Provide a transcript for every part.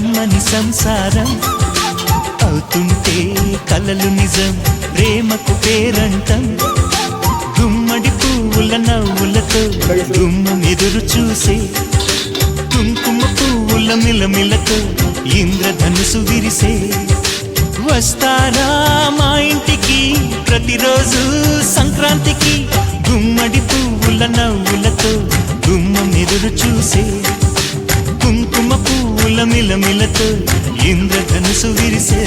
కమ్మని సంసారం అవుతుంటే కలలు నిజం ప్రేమకు పేరంటం గుమ్మడి పువ్వుల నవ్వులతో గుమ్మం ఎదురు చూసే కుంకుమ పువ్వుల మిలమిలతో ఇంద్రధనుసు విరిసే వస్తారా మా ఇంటికి ప్రతిరోజు సంక్రాంతికి గుమ్మడి పువ్వుల నవ్వులతో గుమ్మం ఎదురు చూసే కుంకుమ పువ్వుల మిలమిలతో ఇంద్రధనుసు విరిసే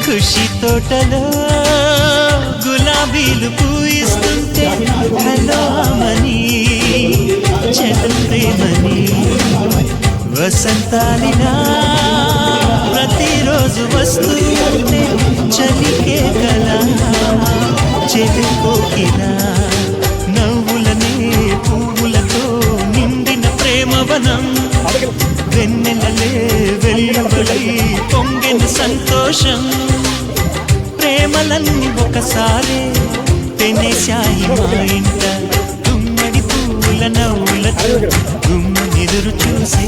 ఖుషి తోటలో గులాబీలు పూయిస్తుంటే హలో మని చంద్రేమని వసంతాలినా ప్రతిరోజు వస్తుంటే చలికే కలా చెలిపోకినా నవ్వులనే పువ్వులతో నిండిన ప్రేమవనం వెన్నెలలే వెల్లువలై పొంగిన సంతోషం ప్రేమలన్నీ ఒకసారే పెనేశాయి మా ఇంట గుమ్మడి పువ్వుల నవ్వులతో గుమ్మం ఎదురు చూసే